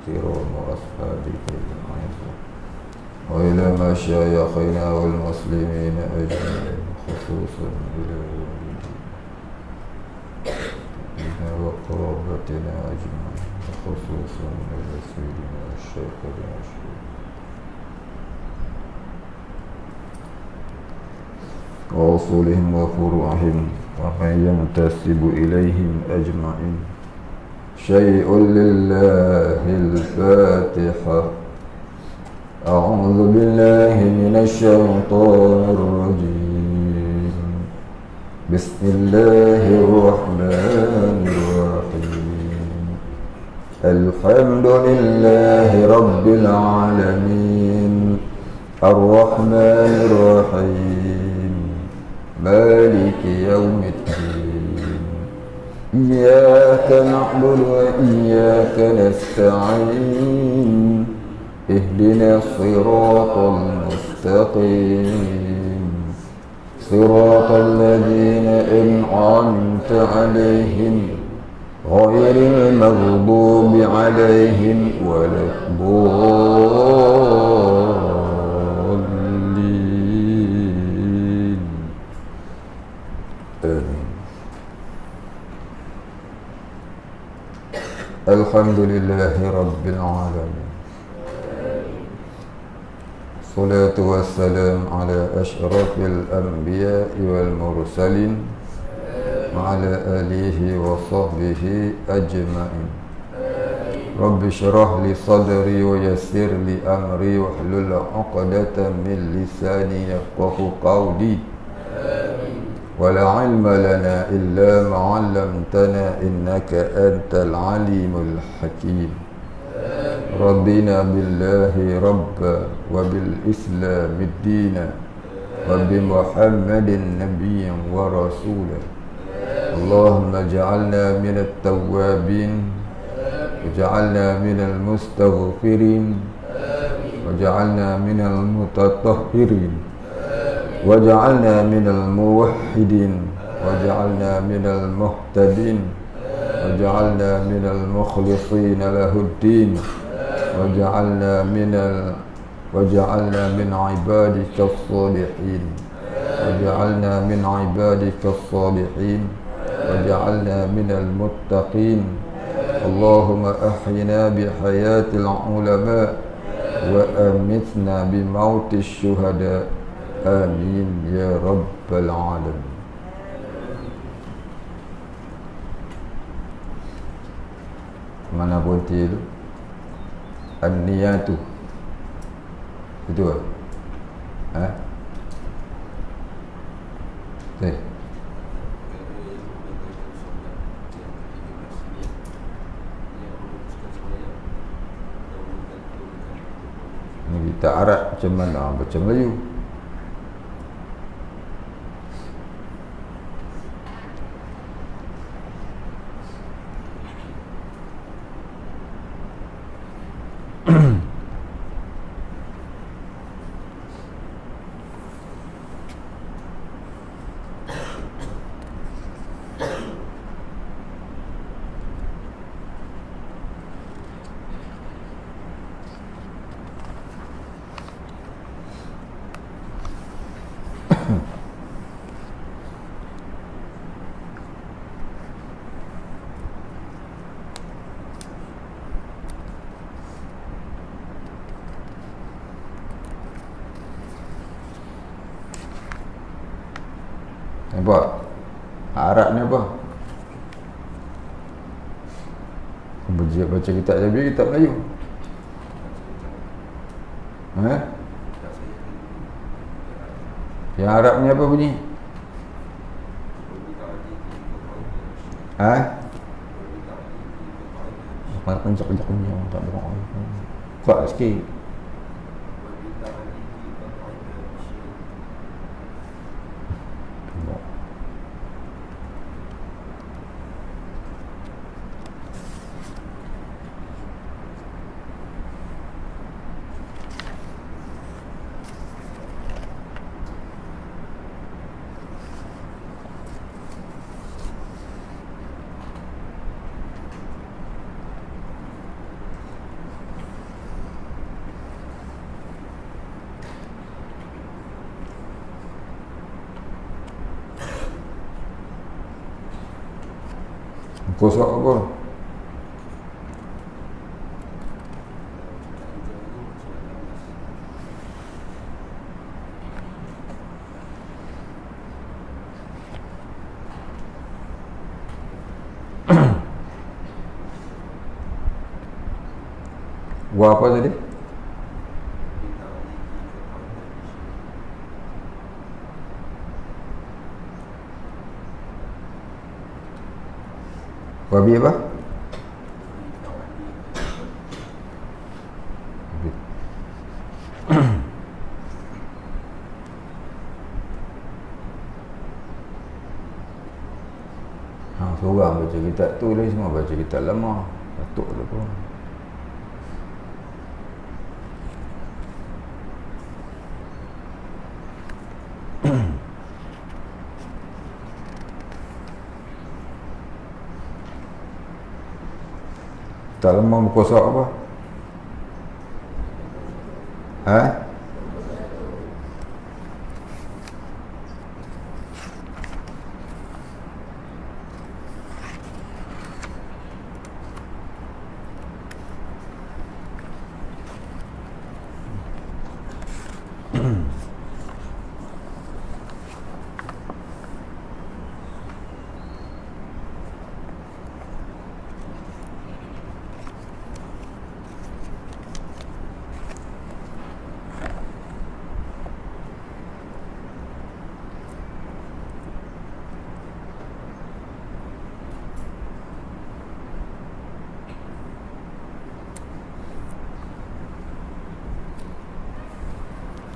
كرام أصحابك الأعزاء، وإلى مشايخنا والمسلمين أجمعين، خصوصا إلى والدينا وقرابتنا أجمعين، خصوصا إلى سيدنا الشيخ المشهور وأصولهم وفروعهم ومن ينتسب إليهم أجمعين. شيء لله الفاتحة. أعوذ بالله من الشيطان الرجيم. بسم الله الرحمن الرحيم. الحمد لله رب العالمين الرحمن الرحيم مالك يوم الدين. إياك نعبد وإياك نستعين. اهدنا الصراط المستقيم صراط الذين أنعمت عليهم غير المغضوب عليهم ولا الضالين. آمين. الحمد لله رب العالمين. الصلاة والسلام على أشرف الأنبياء والمرسلين وعلى آله وصحبه أجمعين. رب اشرح لي صدري ويسر لي أمري واحلل عقدة من لساني يفقه قولي. ولا علم لنا إلا ما علمتنا إنك أنت العليم الحكيم. رضينا بالله ربا وبالإسلام دينا وبمحمد نبيا ورسولا. اللهم اجعلنا من التوابين واجعلنا من المستغفرين واجعلنا من المتطهرين واجعلنا من الموحدين واجعلنا من المهتدين واجعلنا من المخلصين له الدين واجعلنا من عبادك الصالحين واجعلنا من عبادك الصالحين واجعلنا من المتقين. اللهم أحينا بحياة العلماء وأمتنا بموت الشهداء. آمين يا رب العالمين. Mana bunti itu? An-niyatu. Itu ha? Okey. Ini kita Arab macam mana? Baca Melayu. Apa? Arab ni apa? Baca kitab Nabi, kitab Melayu. Yang Arab ni apa bunyi? Pencak-pencak bunyi orang tak dengar. Kuat sikit. Kosok apa? Wa apa tadi? Wabi apa? Seorang baca kitab tu lah, semua baca kitab lama. Datuk tu pun. Tak lama berkuasa apa? Ha?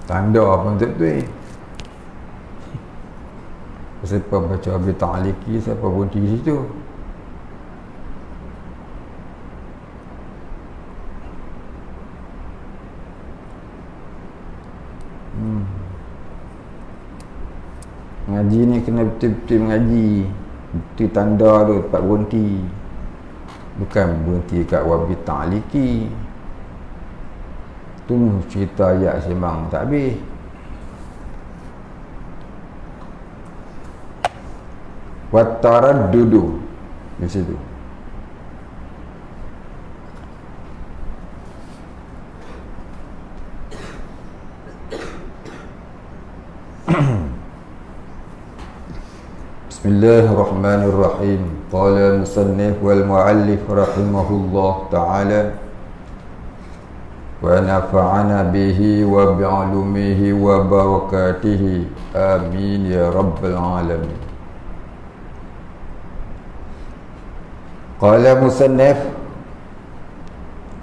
Tanda apa untuk tu siapa baca Abi Ta'aliki, siapa berhenti di situ. Ngaji ni kena betul-betul mengaji. Betul tanda tu tempat berhenti. Bukan berhenti kat Wabi Ta'aliki. Tu cerita ayat sembang tak habis. Wattaraddudu di situ. Bismillahirrahmanirrahim. Qala musannif wal muallif rahimahullah ta'ala wa nafa'ana bihi wa bi'ulumihi wa barakatihi amin ya rabbal alamin. Qala musannif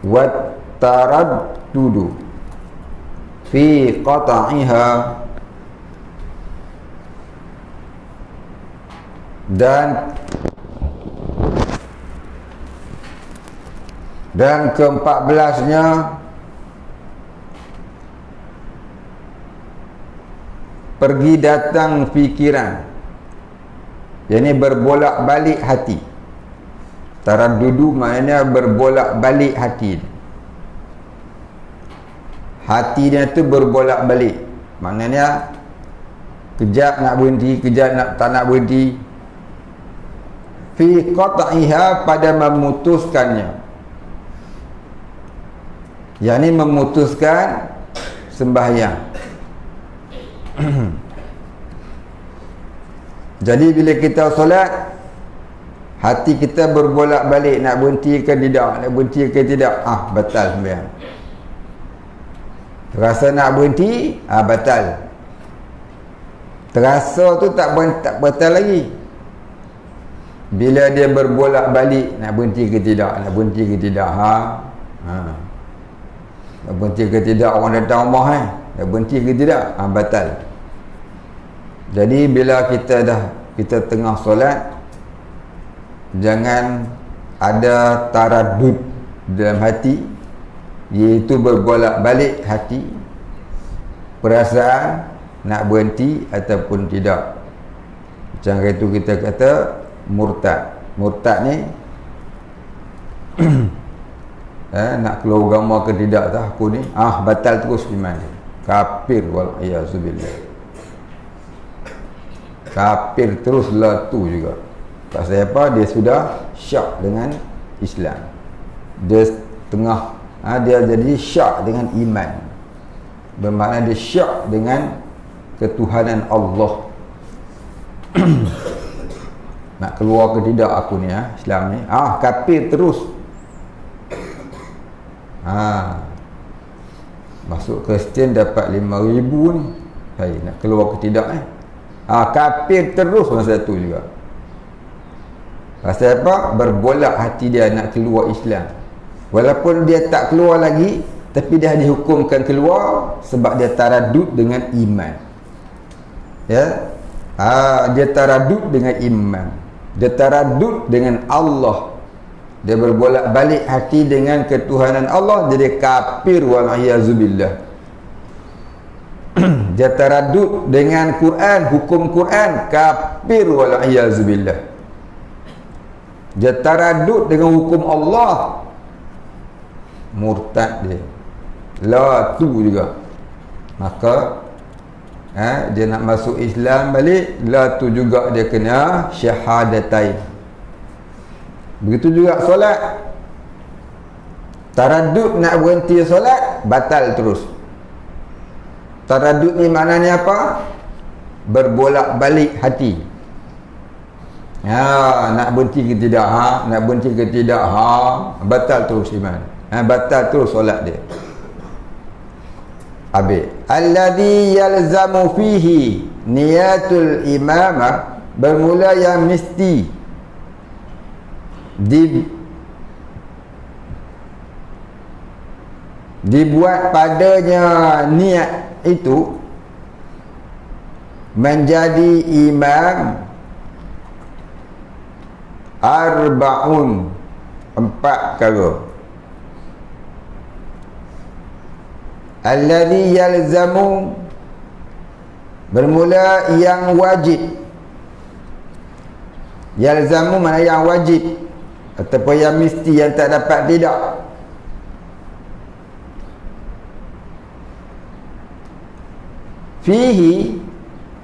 wa taraddudu fi qata'iha, dan ke-14-nya pergi datang fikiran, yakni berbolak-balik hati. Taraddudu maknanya berbolak-balik hati. Hati dia tu berbolak-balik, maknanya kejap nak berhenti, kejap tak nak berhenti. Fi qata'iha, pada memutuskannya, yakni memutuskan sembahyang. Jadi bila kita solat, hati kita berbolak-balik, nak berhenti ke tidak, nak berhenti ke tidak, batal sembahyang. Terasa nak berhenti, batal. Terasa tu tak batal lagi. Bila dia berbolak-balik, nak berhenti ke tidak, nak berhenti ke tidak, nak berhenti ke tidak, orang datang rumah nak berhenti ke tidak, batal. Jadi bila kita tengah solat, jangan ada taraddud dalam hati, iaitu berbolak-balik hati, perasaan nak berhenti ataupun tidak. Macam itu kita kata murtad. Murtad ni nak keluar agama ke tidak tak aku ni, batal terus iman dia. Kafir wal iyazubillah. Kafir terus lah tu juga. Pasal apa? Dia sudah syak dengan Islam. Dia tengah dia jadi syak dengan iman. Bermakna dia syak dengan ketuhanan Allah. Nak keluar ke tidak aku ni Islam ni, kafir terus. Masuk Kristian dapat 5,000 ni. Hai, nak keluar ke tidak kafir terus masa tu juga. Pasal apa? Berbolak hati dia nak keluar Islam. Walaupun dia tak keluar lagi, tapi dia dihukumkan keluar sebab dia taradud dengan iman. Ya. Dia taradud dengan iman. Dia taradud dengan Allah. Dia berbolak balik hati dengan ketuhanan Allah, jadi kafir wal-iyazubillah. Dia taradud dengan Quran, hukum Quran, kafir wal-iyazubillah. Dia taradud dengan hukum Allah, murtad dia. La tu juga. Maka dia nak masuk Islam balik, la tu juga dia kena syahadatain. Begitu juga solat. Taradud nak berhenti solat, batal terus. Taradud ni maknanya apa? Berbolak balik hati. Nak berhenti ke tidak? Nak berhenti ke tidak? Batal terus iman. Batal terus solat dia. Habis. Alladhi yalzamu fihi niyatul imamah, bermula yang mesti dibuat padanya niat itu menjadi imam arba'un, 4 perkara. Alladhi yalzamu, bermula yang wajib. Yalzamu mana yang wajib ataupun yang mesti, yang tak dapat tidak. Fihi,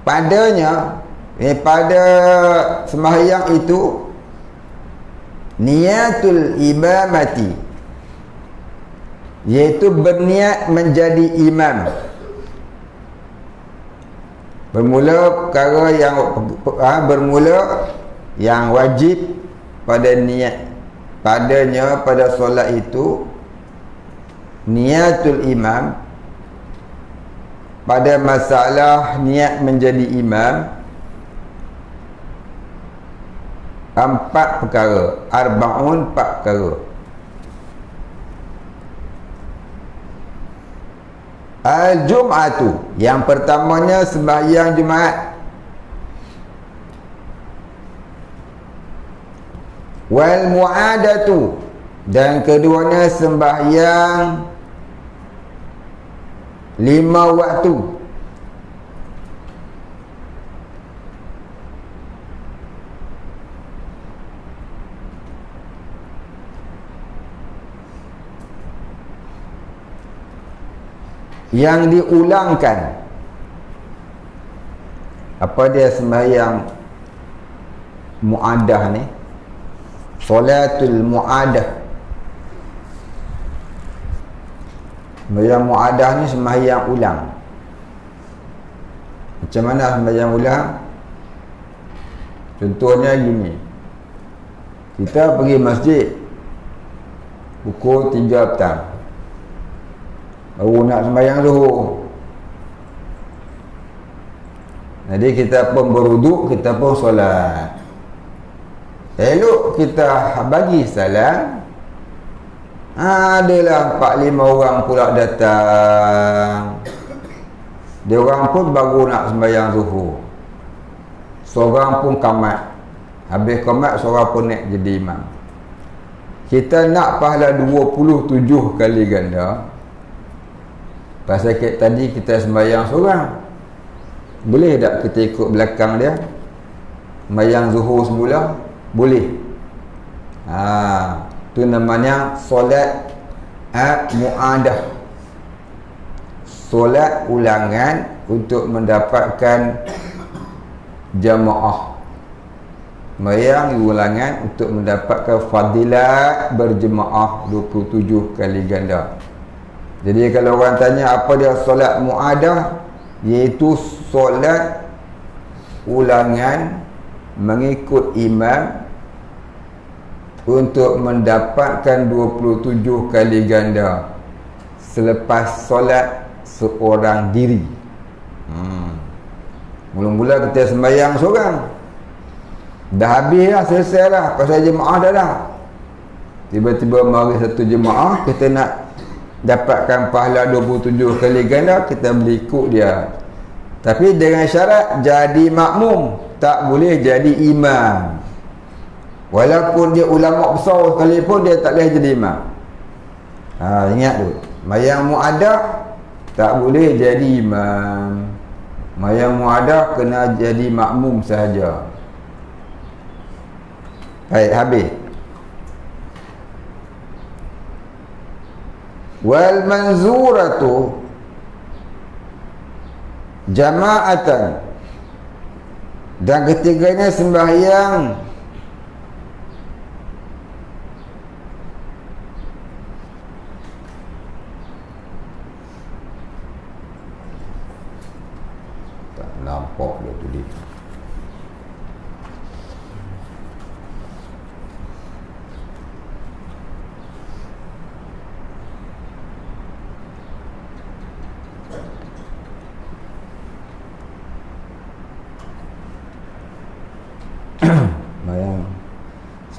padanya, pada sembahyang itu, niyatul imamati, iaitu berniat menjadi imam. Bermula perkara yang bermula yang wajib pada niat, padanya pada solat itu niatul imam. Pada masalah niat menjadi imam, 4 perkara. Arba'un, 4 perkara. Al-Jum'atu, yang pertamanya sembahyang Jumaat. Wal mu'adatu, dan keduanya sembahyang 5 waktu. Yang diulangkan. Apa dia sembahyang mu'adah ni? Solatul mu'adah. Sembahyang mu'adah ni sembahyang ulang. Macam mana sembahyang ulang? Contohnya gini. Kita pergi masjid pukul 3 petang, baru nak sembahyang zuhur. Jadi kita pun beruduk, kita pun solat. Elok kita bagi salam, adalah 4-5 orang pula datang. Dia orang pun baru nak sembahyang zuhur. Seorang pun qamat. Habis qamat, seorang pun naik jadi imam. Kita nak pahala 27 kali ganda. Pasal tadi kita sembahyang seorang. Boleh tak kita ikut belakang dia sembahyang zuhur semula? Boleh. Tu namanya solat mu'adah. Solat ulangan untuk mendapatkan jamaah. sembahyang ulangan untuk mendapatkan fadilat berjemaah 27 kali ganda. Jadi kalau orang tanya apa dia solat muadah, iaitu solat ulangan mengikut imam untuk mendapatkan 27 kali ganda selepas solat seorang diri. Mula-mula kita sembahyang seorang, dah habis dah, selesai dah, pasal jemaah dah. Tiba-tiba mari satu jemaah, kita nak dapatkan pahala 27 kali ganda, kita boleh ikut dia. Tapi dengan syarat jadi makmum, tak boleh jadi imam. Walaupun dia ulama besar sekalipun, dia tak boleh jadi imam. Ingat tu, mayang muadah tak boleh jadi imam. Mayang muadah kena jadi makmum sahaja. Baik, habis. Wal manzuratu jama'atan, dan ketiganya sembahyang tak nampak dia tulis.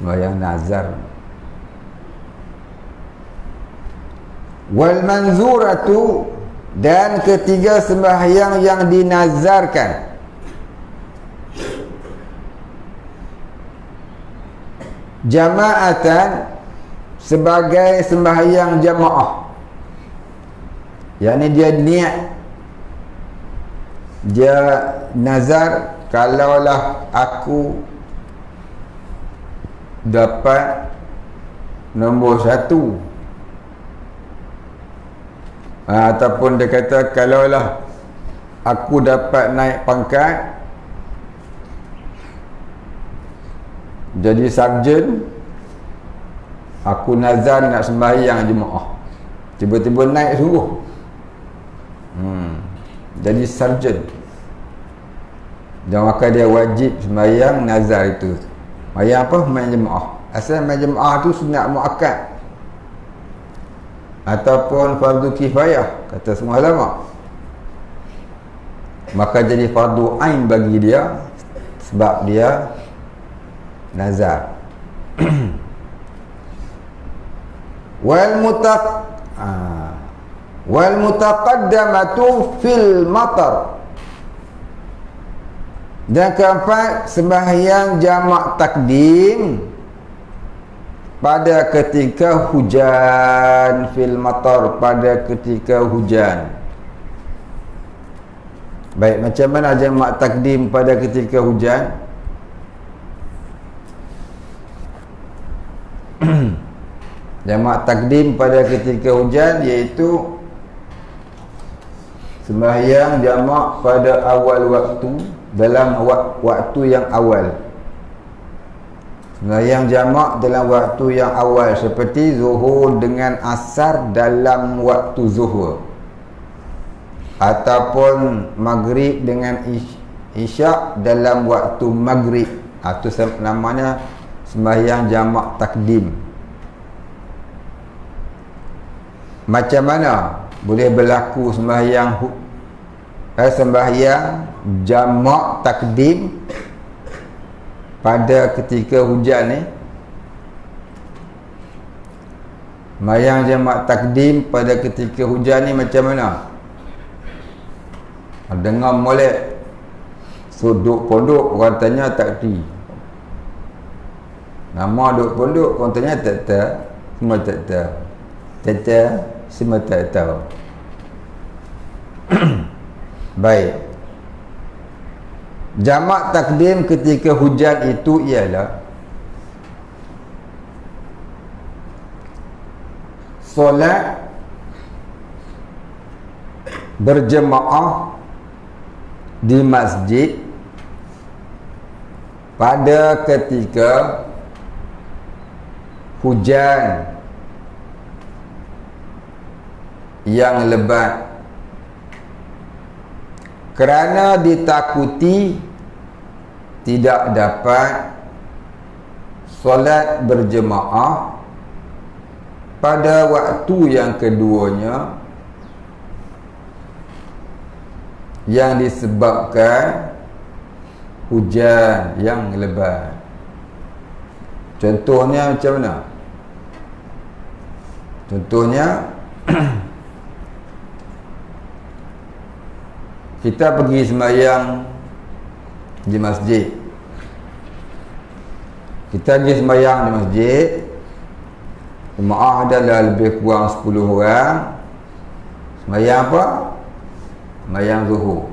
Sembahyang nazar. Wal manzuratu, dan ketiga sembahyang yang dinazarkan. Jama'atan, sebagai sembahyang jamaah. Yakni dia niat, dia nazar, kalaulah aku dapat nombor 1, ataupun dia kata kalaulah aku dapat naik pangkat jadi sarjan, aku nazar nak sembahyang jemaah, tiba-tiba naik sungguh, jadi sarjan, dan maka dia wajib sembahyang nazar itu. Sembahyang apa? Sembahyang jemaah. Asal sembahyang jemaah tu sunat muakkad ataupun fardu kifayah, kata semua ulama. Maka jadi fardu ain bagi dia sebab dia nazar. Wal mutaqaddamatu fil matar, dan keempat, sembahyang jamak takdim pada ketika hujan, fil matar, pada ketika hujan. Baik, macam mana jamak takdim pada ketika hujan? Jamak takdim pada ketika hujan iaitu sembahyang jamak pada awal waktu, dalam waktu yang awal. Sembahyang jamak dalam waktu yang awal, seperti zuhur dengan asar dalam waktu zuhur, ataupun maghrib dengan isyak dalam waktu maghrib. Itu namanya sembahyang jamak takdim. Macam mana boleh berlaku sembahyang jamak takdim pada ketika hujan ni? Sembahyang jamak takdim pada ketika hujan ni macam mana? Dengar molek duduk pondok, orang tanya takdi. Nama duduk pondok, orang tanya tak, semua tak, semua tak tahu. Baik, jamak takdim ketika hujan itu ialah solat berjemaah di masjid pada ketika hujan yang lebat, kerana ditakuti tidak dapat solat berjemaah pada waktu yang keduanya, yang disebabkan hujan yang lebat. Contohnya macam mana? Contohnya kita pergi sembahyang di masjid. Kita pergi sembahyang di masjid, jemaah adalah lebih kurang 10 orang. Sembahyang apa? Sembahyang zuhur.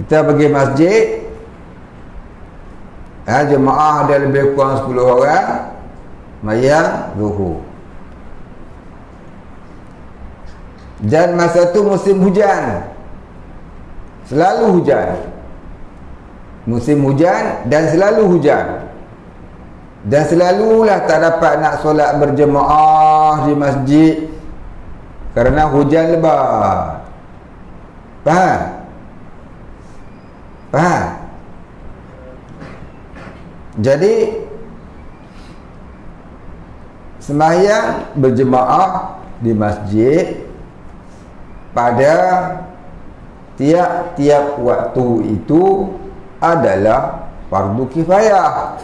Kita pergi masjid, jemaah ada lebih kurang 10 orang, sembahyang zuhur. Dan masa tu musim hujan, selalu hujan, musim hujan dan selalu hujan, dan selalulah tak dapat nak solat berjemaah di masjid kerana hujan lebat. Faham? Faham? Jadi sembahyang berjemaah di masjid pada tiap-tiap waktu itu adalah fardu kifayah.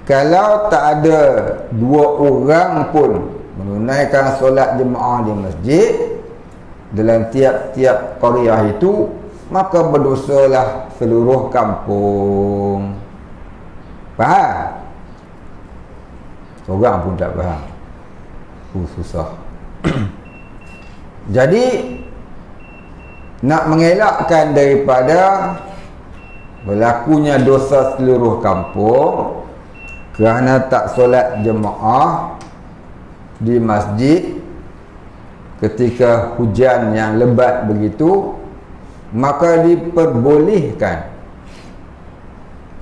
Kalau tak ada 2 orang pun menunaikan solat jemaah di masjid dalam tiap-tiap qaryah itu, maka berdosalah seluruh kampung. Faham? Seorang pun tak faham. Susah. Jadi nak mengelakkan daripada berlakunya dosa seluruh kampung kerana tak solat jemaah di masjid ketika hujan yang lebat begitu, maka diperbolehkan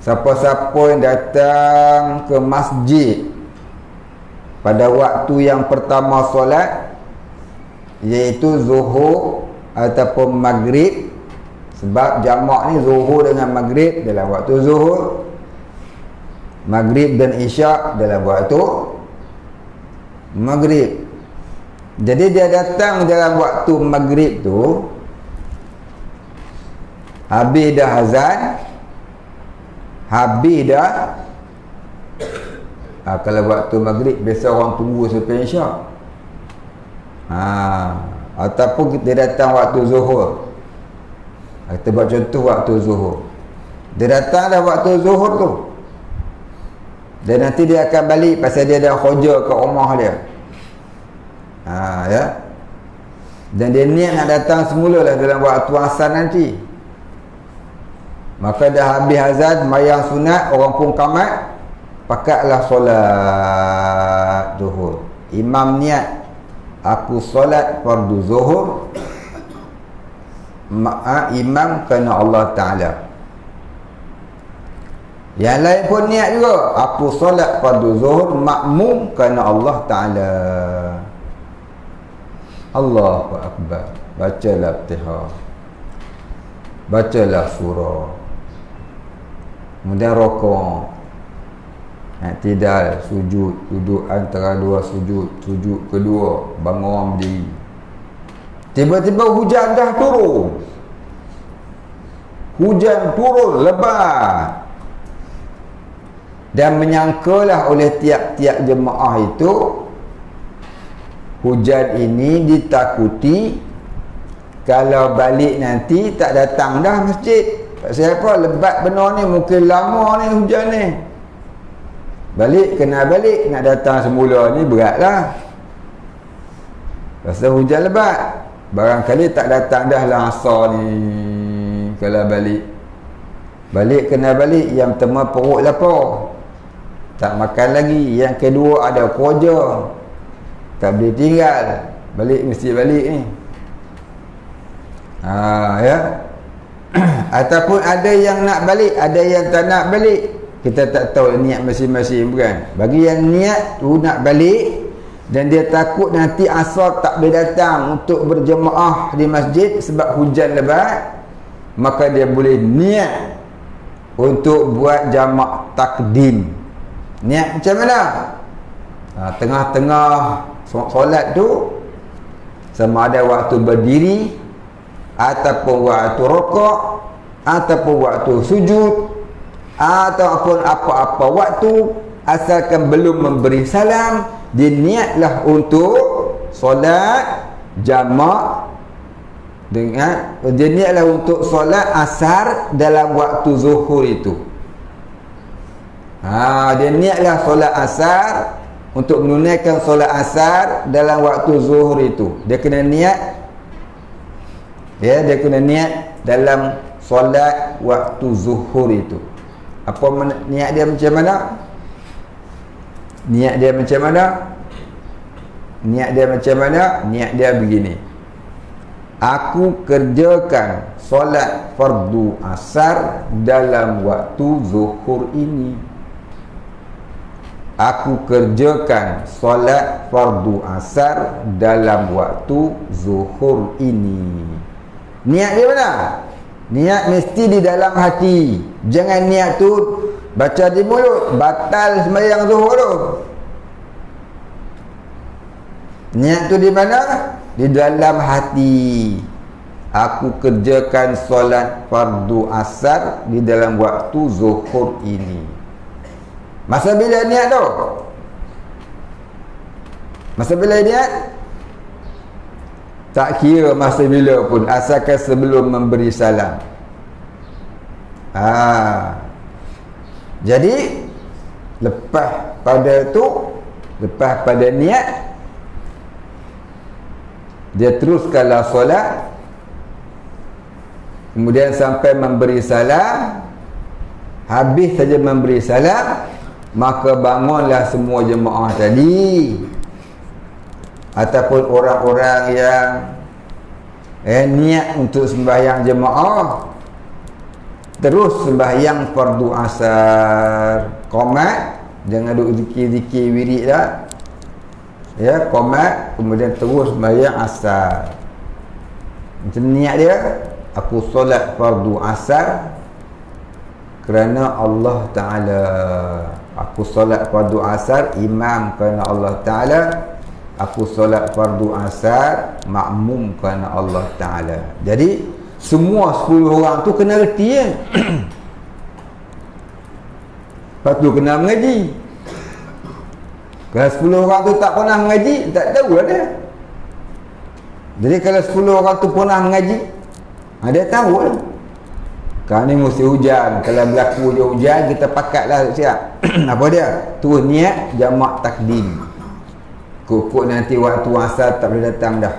siapa-siapa yang datang ke masjid pada waktu yang pertama solat, iaitu zuhur ataupun maghrib, sebab jamak ni zuhur dengan maghrib dalam waktu zuhur, maghrib dan isyak dalam waktu maghrib. Jadi dia datang dalam waktu maghrib tu, habis dah azan, habis dah kalau waktu maghrib biasa orang tunggu sampai isyak. Ataupun kita datang waktu zuhur, kita buat contoh waktu zuhur, dia datang dah waktu zuhur tu, dan nanti dia akan balik pasal dia dah khuja ke rumah dia. Ya. Dan dia niat nak datang semula lah dalam waktu asar nanti. Maka dah habis azan, sembahyang sunat, orang pun qamat, pakatlah solat zuhur. Imam niat, aku solat fardu zuhur, imam kerana Allah Ta'ala. Yang lain pun niat juga, aku solat fardu zuhur, makmum kerana Allah Ta'ala. Allahu Akbar. Bacalah Fatihah, bacalah surah, kemudian rokok, i'tidal, sujud, duduk antara 2 sujud, sujud kedua, bangun berdiri. Tiba-tiba hujan dah turun, hujan turun lebat, dan menyangkalah oleh tiap-tiap jemaah itu hujan ini ditakuti kalau balik nanti tak datang dah masjid. Pasal apa? Lebat benar ni, mungkin lama ni hujan ni. Balik, kena balik, nak datang semula ni beratlah. Pasal hujan lebat, barangkali tak datang dah lah asar ni. Kalau balik kena balik. Yang pertama perut lapar, tak makan lagi. Yang kedua ada kerja, tak boleh tinggal, balik mesti balik ni. Ya. Ataupun ada yang nak balik, ada yang tak nak balik. Kita tak tahu niat masing-masing, bukan? Bagi yang niat tu nak balik dan dia takut nanti asar tak boleh datang untuk berjemaah di masjid sebab hujan lebat, maka dia boleh niat untuk buat jamak takdim. Niat macam mana? Tengah-tengah solat tu, sama ada waktu berdiri ataupun waktu rokok ataupun waktu sujud ataupun apa-apa waktu, asalkan belum memberi salam, dia niatlah untuk solat jamak dengan, dia niatlah untuk solat asar dalam waktu zuhur itu. Dia niatlah solat asar, untuk menunaikan solat asar dalam waktu zuhur itu. Dia kena niat, dia kena niat dalam solat waktu zuhur itu. Apa niat dia macam mana? Niat dia macam mana? Niat dia macam mana? Niat dia begini: aku kerjakan solat fardu asar dalam waktu zuhur ini. Aku kerjakan solat fardu asar dalam waktu zuhur ini. Niat dia mana? Niat mesti di dalam hati. Jangan niat tu baca di mulut, batal sembahyang zuhur tu. Niat tu di mana? Di dalam hati. Aku kerjakan solat fardu asar di dalam waktu zuhur ini. Masa bila niat tu? Masa bila niat? Tak kira masa bila pun, asalkan sebelum memberi salam. Jadi lepas pada tu, lepas pada niat, dia teruskanlah solat, kemudian sampai memberi salam. Habis saja memberi salam, maka bangunlah semua jemaah tadi ataupun orang-orang yang niat untuk sembahyang jemaah, terus sembahyang fardu asar, qomat, jangan duk zikir-zikir wirid dah, ya, qomat, kemudian terus sembahyang asar. Macam niat dia, aku solat fardu asar kerana Allah Ta'ala. Aku solat fardu asar imam kerana Allah Ta'ala. Aku solat fardu asar makmum kerana Allah Ta'ala. Jadi semua 10 orang tu kena reti kan? Lepas tu kena mengaji. Kalau 10 orang tu tak pernah mengaji, tak tahu lah dia. Jadi kalau 10 orang tu pernah mengaji, dia tahu lah. Sekarang ni musim hujan, kalau berlaku dia hujan, kita pakatlah siap. Apa dia? Terus niat jamak takdim. Kukuk nanti waktu asar tak boleh datang dah.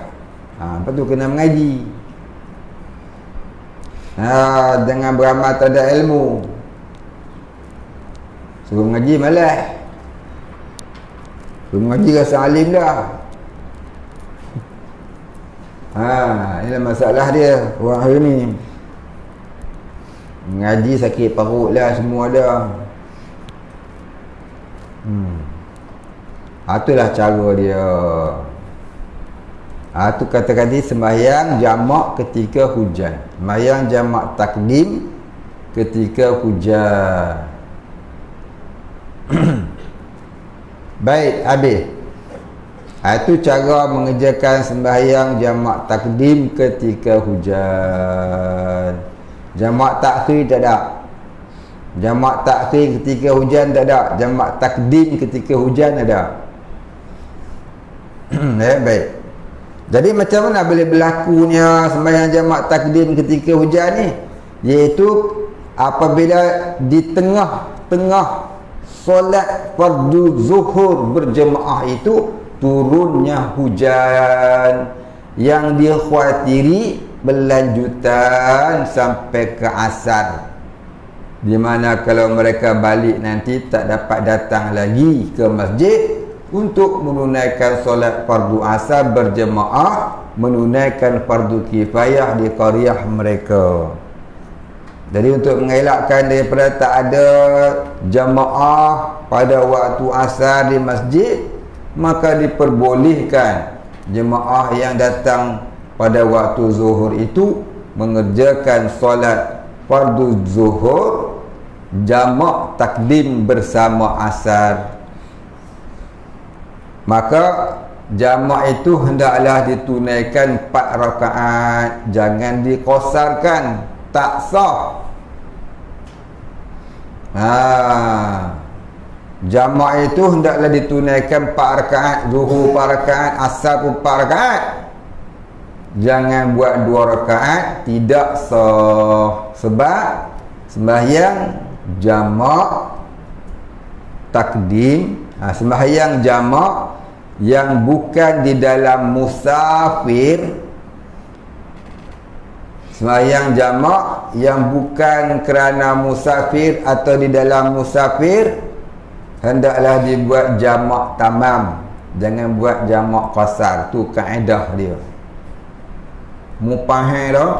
Lepas tu kena mengaji. Dengan beramal tak ada ilmu, suruh mengaji malas. Suruh mengaji rasa alim dah. Inilah masalah dia orang hari ni. Mengaji sakit perut lah, semua dah. Itulah cara dia. Itu kata-kata sembahyang jamak ketika hujan, sembahyang jamak takdim ketika hujan. Baik, habis. Itu cara mengerjakan sembahyang jamak takdim ketika hujan. Jamak takhir tak ada. Jamak takhir ketika hujan tak ada. Jamak takdim ketika hujan ada. Baik. Jadi macam mana boleh berlakunya sembahyang jamak takdim ketika hujan ni? Iaitu apabila di tengah-tengah solat fardu zuhur berjemaah itu turunnya hujan yang dikhawatiri berlanjutan sampai ke asar, di mana kalau mereka balik nanti tak dapat datang lagi ke masjid untuk menunaikan solat fardu asar berjemaah, menunaikan fardu kifayah di qaryah mereka. Jadi untuk mengelakkan daripada tak ada jamaah pada waktu asar di masjid, maka diperbolehkan jemaah yang datang pada waktu zuhur itu mengerjakan solat fardu zuhur jamak takdim bersama asar. Maka jamak itu hendaklah ditunaikan 4 rakaat, jangan dikosarkan, tak sah. Jamak itu hendaklah ditunaikan 4 rakaat, zuhur 4 rakaat, asar pun 4 rakaat. Jangan buat 2 rakaat, tidak sah. Sebab sembahyang jamak takdim, sembahyang jamak yang bukan di dalam musafir, sembahyang jamak yang bukan kerana musafir atau di dalam musafir, hendaklah dibuat jamak tamam, jangan buat jamak qasar. Tu kaedah dia. Mupahir dah.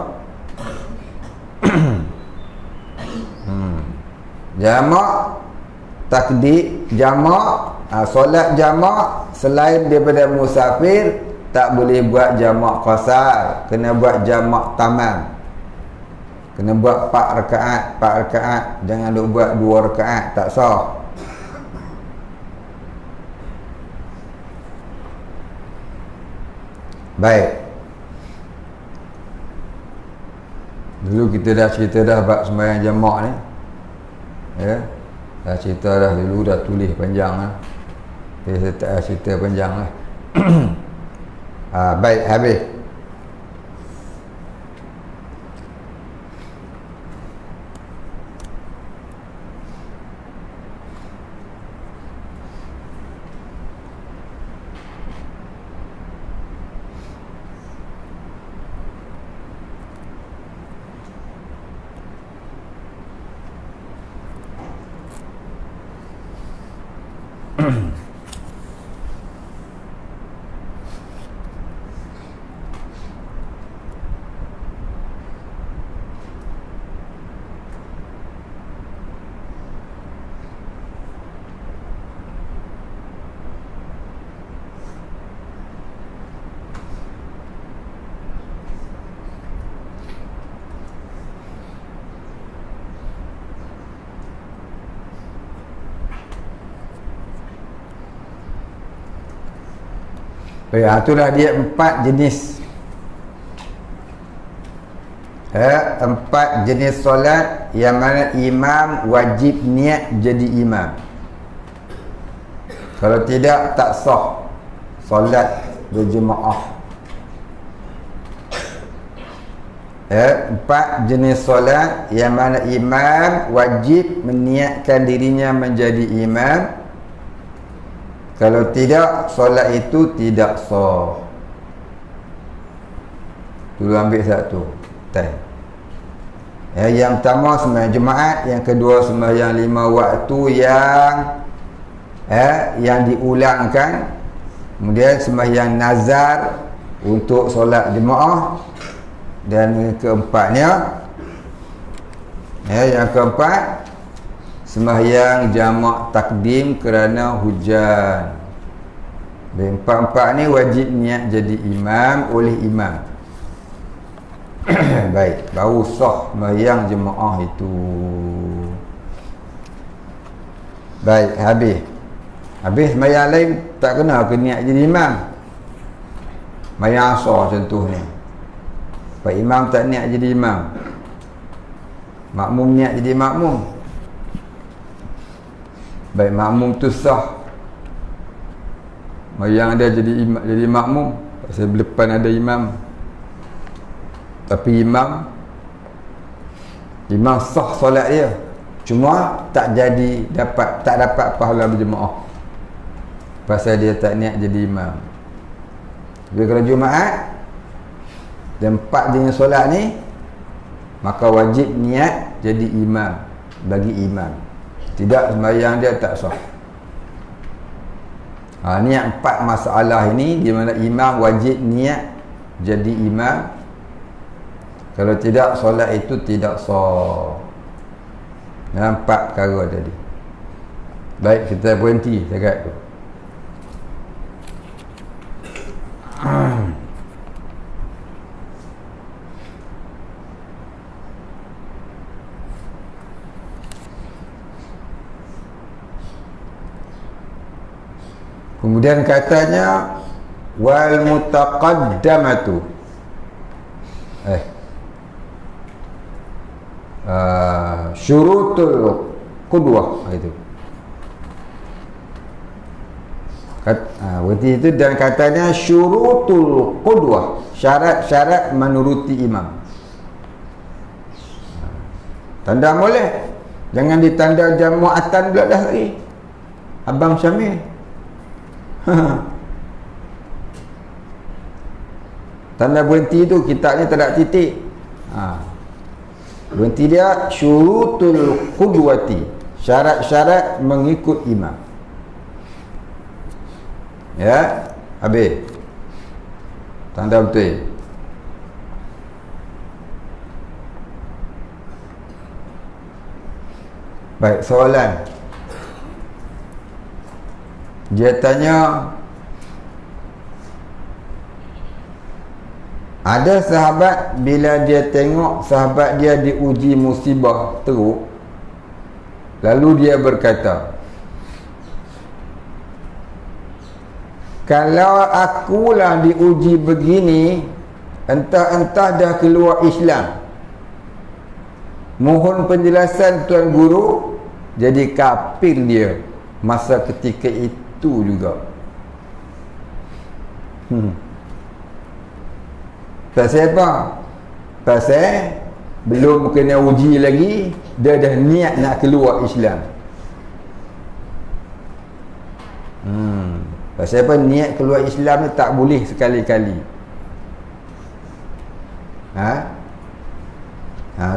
Jamak takdim, jamak solat jamak selain daripada musafir tak boleh buat jamak qasar, kena buat jamak tamam. Kena buat 4 rakaat, 4 rakaat, jangan duk buat 2 rakaat, tak sah. Baik. Dulu kita dah cerita dah bab sembahyang jamak ni. Ya. Dah cerita dah dulu, dah tulis panjang lah. Saya tak cerita panjang lah. Baik, habis. Itulah dia 4 jenis. 4 jenis solat yang mana imam wajib niat jadi imam. Kalau tidak, tak sah solat berjemaah. 4 jenis solat yang mana imam wajib meniatkan dirinya menjadi imam. Kalau tidak, solat itu tidak sah. Dulu ambil satu. Yang pertama sembahyang Jumaat, yang kedua sembahyang 5 waktu yang diulangkan. Kemudian sembahyang nazar untuk solat jemaah. Dan keempatnya, yang keempat, sembahyang jamak takdim kerana hujan. Empat-empat ni wajib niat jadi imam oleh imam. Baik, baru sah sembahyang jemaah itu. Baik, habis sembahyang lain tak kena ke niat jadi imam. Sembahyang asar contohnya, Pak imam tak niat jadi imam, makmum niat jadi makmum. Baik, makmum tu sah. Yang ada jadi makmum pasal depan ada imam. Tapi imam sah solat dia, cuma tak dapat pahala berjemaah pasal dia tak niat jadi imam. Tapi kalau Jumaat dan 4 jenis solat ni, maka wajib niat jadi imam bagi imam. Tidak, sembahyang dia tak sah. Ni 4 masalah ini di mana imam wajib niat jadi imam. Kalau tidak, solat itu tidak sah. Nampak perkara tadi. Baik, kita berhenti dekat tu. Kemudian katanya wal mutaqaddamatu syurutul qudwah itu. Berarti itu, dan katanya syurutul qudwah, syarat-syarat menuruti imam. Tanda boleh, jangan ditanda jamaatan pula dah lagi Abang Syamil. Tanda berhenti tu kitabnya tak ada titik. Berhenti dia syurutul qudwati, syarat-syarat mengikut imam. Ya, habis. Tanda betul. Baik, soalan. Dia tanya, ada sahabat bila dia tengok sahabat dia diuji musibah teruk, lalu dia berkata, kalau akulah diuji begini, entah-entah dah keluar Islam. Mohon penjelasan Tuan Guru. Jadi kafir dia masa ketika itu juga. Pasal apa? Pasal belum kena uji lagi, dia dah niat nak keluar Islam. Pasal apa? Niat keluar Islam ni tak boleh sekali-kali.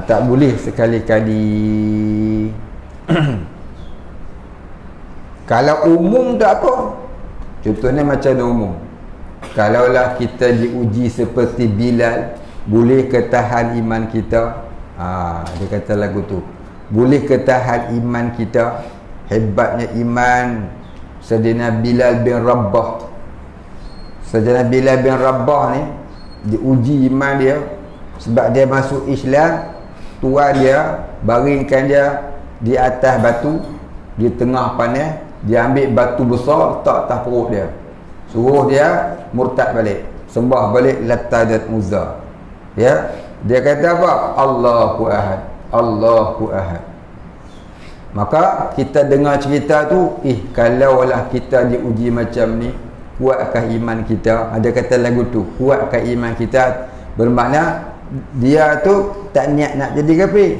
Tak boleh sekali-kali. Kalau umum tak apa. Contohnya macam umum, kalaulah kita diuji seperti Bilal, boleh ketahan iman kita. Dia kata lagu tu, boleh ketahan iman kita. Hebatnya iman Sayyidina Bilal bin Rabah. Sayyidina Bilal bin Rabah ni diuji iman dia sebab dia masuk Islam. Tuan dia baringkan dia di atas batu di tengah panas. Dia ambil batu besar letak atas perut dia, suruh dia murtad balik, sembah balik Lata dan Uzza. Ya, dia kata apa? Allahu Ahad, Allahu Ahad. Maka kita dengar cerita tu, kalaulah kita diuji macam ni, kuatkah iman kita? Ada kata lagu tu, kuatkah iman kita? Bermakna dia tu tak niat nak jadi kafir.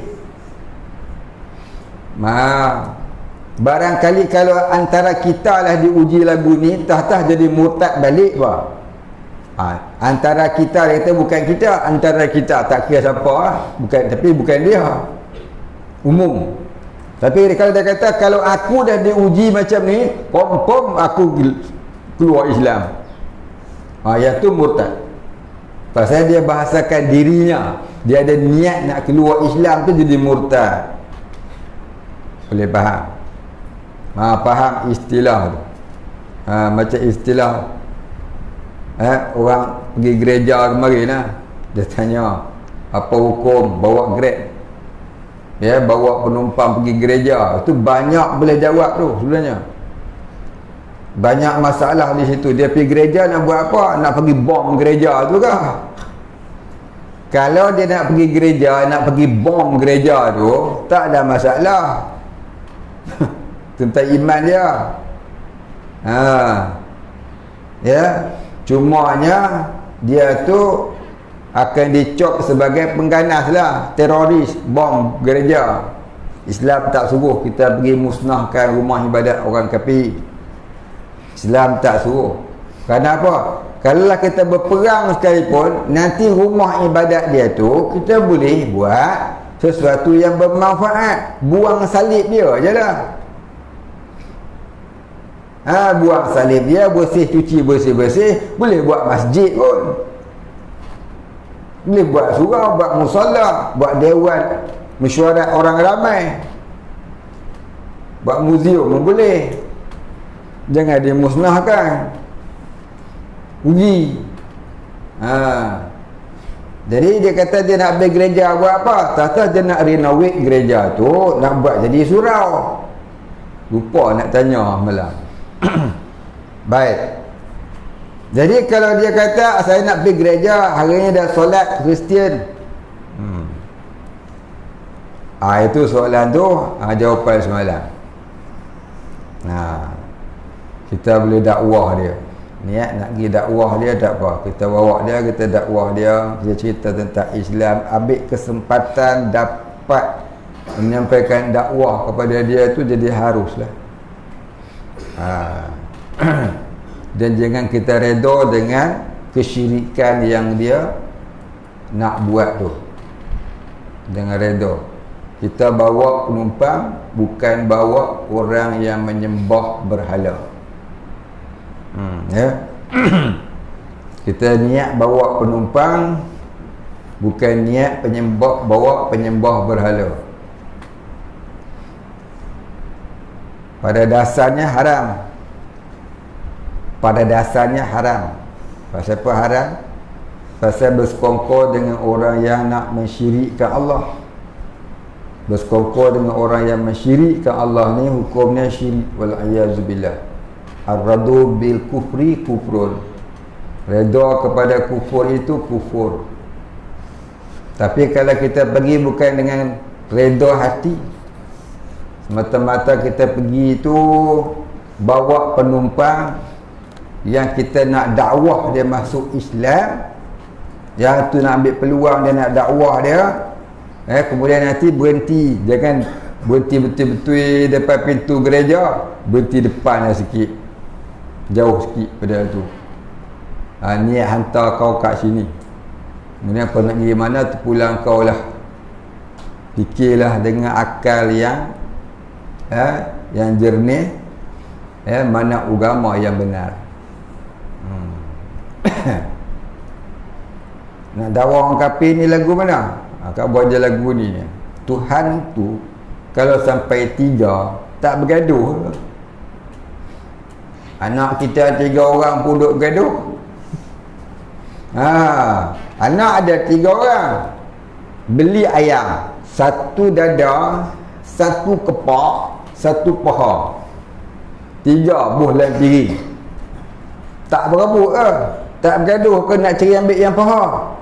Barangkali kalau antara kita lah diuji lagu ni, tah-tah jadi murtad balik apa? Antara kita, dia kata bukan kita, antara kita, tak kira siapa bukan, tapi bukan dia, umum. Tapi kalau dia kata kalau aku dah diuji macam ni, confirm aku keluar Islam, yang tu murtad. Pasal dia bahasakan dirinya, dia ada niat nak keluar Islam tu, jadi murtad. Boleh faham? Faham istilah tu. Macam istilah orang pergi gereja kemarin lah, dia tanya apa hukum bawa Grab, ya, bawa penumpang pergi gereja. Itu banyak boleh jawab tu sebenarnya. Banyak masalah di situ. Dia pergi gereja nak buat apa? Nak pergi bom gereja tu kah? Kalau dia nak pergi gereja, nak pergi bom gereja tu, tak ada masalah tentang iman dia. Ya, cumanya dia tu akan dicop sebagai pengganas lah, teroris, bom gereja. Islam tak suruh kita pergi musnahkan rumah ibadat orang kafir. Islam tak suruh. Kenapa? Kalaulah kita berperang sekalipun, nanti rumah ibadat dia tu kita boleh buat sesuatu yang bermanfaat. Buang salib dia je lah. Buang salib dia, bersih, cuci, bersih-bersih, boleh buat masjid pun. Boleh buat surau, buat musalla, buat dewan mesyuarat orang ramai, buat muzium pun boleh. Jangan dimusnahkan, rugi. Jadi dia kata dia nak beli gereja buat apa? Tak dia nak renovate gereja tu, nak buat jadi surau. Lupa nak tanya malam. Baik. Jadi kalau dia kata saya nak pergi gereja, harinya dah solat Kristian. Itu soalan tu, jawapan semalam. Kita boleh dakwah dia. Niat nak pergi dakwah dia tak apa. Kita bawa dia, kita dakwah dia, kita cerita tentang Islam, ambil kesempatan dapat menyampaikan dakwah kepada dia tu jadi haruslah. Dan jangan kita redha dengan kesyirikan yang dia nak buat tu. Jangan redha. Kita bawa penumpang, bukan bawa orang yang menyembah berhala. Ya. Kita niat bawa penumpang, bukan niat bawa penyembah berhala. Pada dasarnya haram. Pasal apa haram? Pasal bersekongkol dengan orang yang nak mensyirikkan Allah. Bersekongkol dengan orang yang mensyirikkan Allah ni hukumnya syirik, wal-a'yazubillah. Ar-radu bil kufri kufrun. Redha kepada kufur itu kufur. Tapi kalau kita pergi bukan dengan redha hati, semata-mata kita pergi itu bawa penumpang yang kita nak dakwah dia masuk Islam, yang tu nak ambil peluang dia nak dakwah dia, kemudian nanti berhenti. Jangan berhenti betul-betul depan pintu gereja, berhenti depannya sikit, jauh sikit pada tu. Niat hantar kau kat sini, kemudian kau nak pergi mana, terpulang kau lah. Fikirlah dengan akal yang jernih, mana agama yang benar. Nak dakwah orang kafir ni lagu mana? Kau buat je lagu ni. Tuhan tu kalau sampai 3 tak bergaduh. Anak kita 3 orang pun duk bergaduh. Anak ada 3 orang, beli ayam, 1 dada, 1 kepak, 1 paha, 3 buh dalam piring. Tak berebut ke? Tak bergaduh ke nak cari ambil yang paha?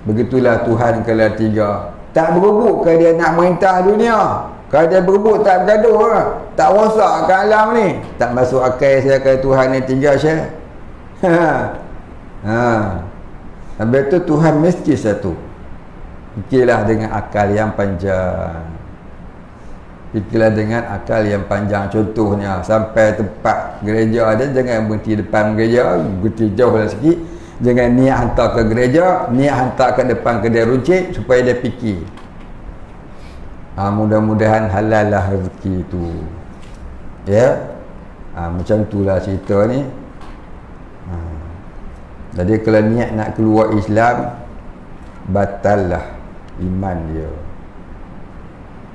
Begitulah Tuhan kalau 3. Tak berebut ke dia nak merintah dunia? Kalau dia berebut tak bergaduh ke? Tak rosakkan alam ni? Tak masuk akal saya kalau Tuhan ni 3 Syekh. Habis tu Tuhan mesti satu. Fikirlah dengan akal yang panjang. Fikirlah dengan akal yang panjang. Contohnya sampai tempat gereja dia, jangan berhenti depan gereja, berhenti jauh lah sikit. Jangan niat hantar ke gereja, niat hantar ke depan kedai runcit supaya dia fikir. Mudah-mudahan halal lah rezeki tu. Ya. Macam itulah cerita ni. Jadi kalau niat nak keluar Islam, batal lah iman dia.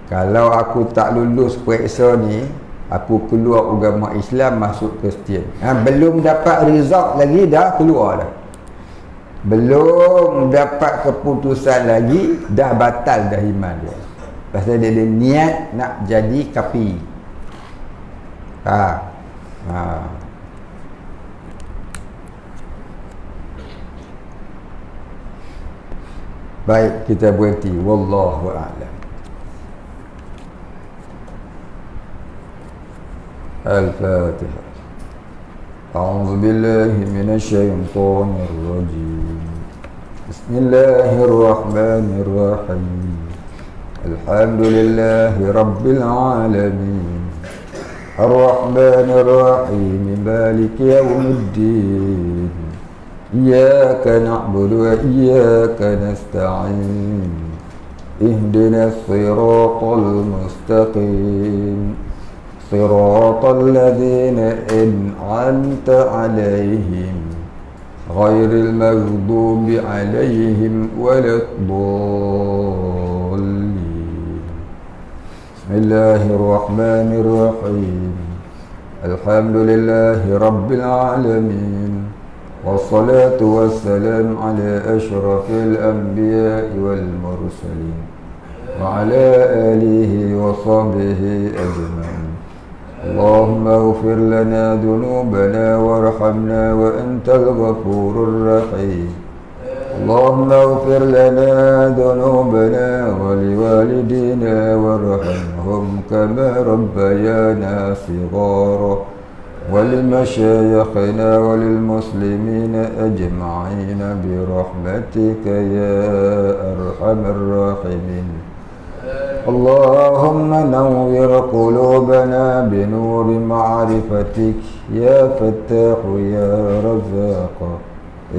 Kalau aku tak lulus periksa ni, aku keluar agama Islam masuk Kristian. Belum dapat result lagi dah keluar dah. Belum dapat keputusan lagi dah batal dah iman dia. Pasal dia ada niat nak jadi kafir. Baik, kita berhenti. Wallahu a'lam. Al-Fatihah. A'udzu billahi minasy syaithanir rajim. Bismillahirrahmanirrahim. Alhamdulillahi rabbil alamin. Ar-Rahmanir Rahim. Maliki yaumiddin. Iyyaka na'budu wa iyyaka nasta'in. Ihdinas siratal mustaqim. صراط الذين أنعمت عليهم غير المغضوب عليهم ولا الضالين. بسم الله الرحمن الرحيم. الحمد لله رب العالمين، والصلاة والسلام على أشرف الأنبياء والمرسلين وعلى آله وصحبه أجمعين. اللهم اغفر لنا ذنوبنا وارحمنا وأنت الغفور الرحيم. اللهم اغفر لنا ذنوبنا ولوالدينا وارحمهم كما ربيانا صغارا، ولمشايخنا وللمسلمين أجمعين برحمتك يا أرحم الراحمين. اللهم نور قلوبنا بنور معرفتك يا فتاح يا رزاق.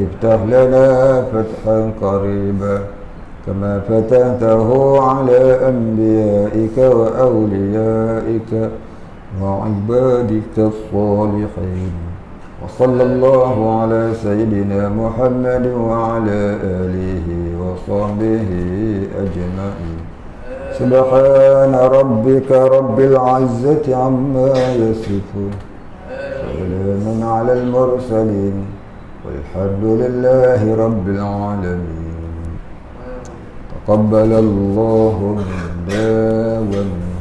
افتح لنا فتحا قريبا كما فتحته على أنبيائك وأوليائك وعبادك الصالحين. وصلى الله على سيدنا محمد وعلى آله وصحبه أجمعين. سبحان ربك رب العزة عما يصفون، سلام على المرسلين، والحمد لله رب العالمين. تقبل الله منا ومنكم.